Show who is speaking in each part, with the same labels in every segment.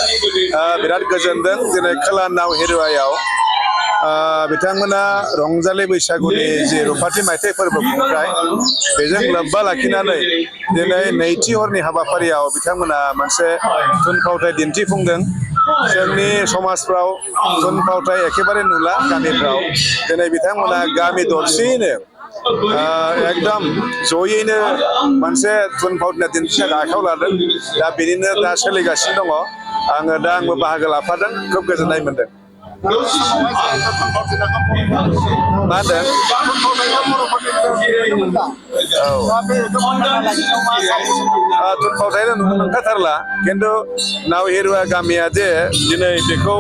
Speaker 1: बिराद गोजोनदों दिनै खोला नाव हेरुवायाव बिथांमोना रंजालि बैसागुनि जे रुफाथि मायथाइ फोरबो खुंथाय बेजों लोब्बा लाखिनानै दिनै नैथि हरनि हाबाफारियाव बिथांमोना मोनसे थुनफावथाय दिन्थिफुंदों जोंनि समाजफ्राव थुनफावथाय एखेबारे नुला गामिफ्राव दिनै बिथांमोना गामि दरसेयैनो एकदम जयैनो मोनसे थुनफावथाय दिन्थिनो आखायाव लादों दा बेनिनो दा सोलिगासिनो दङ आङो दा आंबो बाहागो लाफादों खोब गोजोननाय मोनदों मा होनदों थुनफावथायनो नुनो मोनखाथारला खिन्थु नाव हेरुवा गामिया जे दिनै बेखौ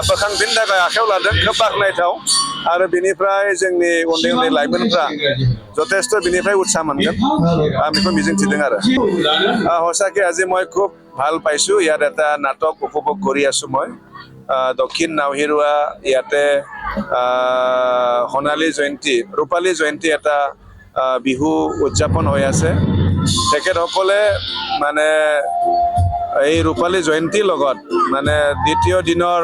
Speaker 1: बोखांफिननो थाखाय आखायाव लादों खोब बाख्नायथाव आरो बेनिफ्राय जोंनि उन्दै उन्दै लाइमोनफ्रा যথেষ্ট बेनिफ्राই উৎসাহ মানগন আমি খুব মিজিংथिদों आरो সঁচাকৈ আজি মই খুব ভাল পাইছো ইয়াত এটা নাটক উপভোগ কৰি আছো মই দক্ষিণ নাও হেৰুৱা ইয়াতে সোণালী জয়ন্তী ৰূপালী জয়ন্তী এটা বিহু উদযাপন হৈ আছে তেখেতসকলে মানে এই ৰূপালী জয়ন্তীৰ লগত মানে দ্বিতীয় দিনৰ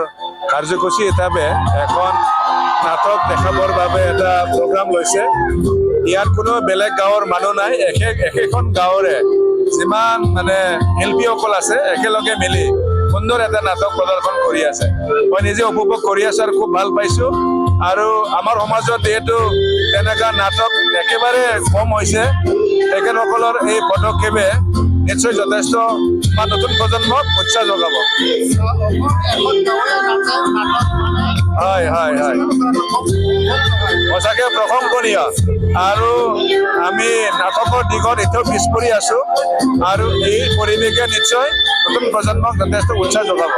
Speaker 1: কাৰ্যসূচী হিচাপে এখন নাটক দেখাবৰ বাবে এটা প্ৰগ্ৰাম লৈছে ইয়াত কোনো বেলেগ গাঁৱৰ মানুহ নাই একেখন গাঁৱৰে যিমান মানে শিল্পীসকল আছে একেলগে মিলি সুন্দৰ এটা নাটক প্ৰদৰ্শন কৰি আছে মই নিজে উপভোগ কৰি আছো আৰু খুব ভাল পাইছো আৰু আমাৰ সমাজত যেহেতু তেনেকুৱা নাটক একেবাৰে কম হৈছে তেখেতসকলৰ এই পদক্ষেপে নিশ্চয় যথেষ্ট নতুন প্ৰজন্মক উৎসাহ যোগাব হয় হয় হয় সঁচাকৈ প্ৰশংসনীয় আৰু আমি নাটকৰ দিশত এতিয়াও পিছ পৰি আছো আৰু এই পৰিৱেশে নিশ্চয় নতুন প্ৰজন্মক যথেষ্ট উৎসাহ যোগাব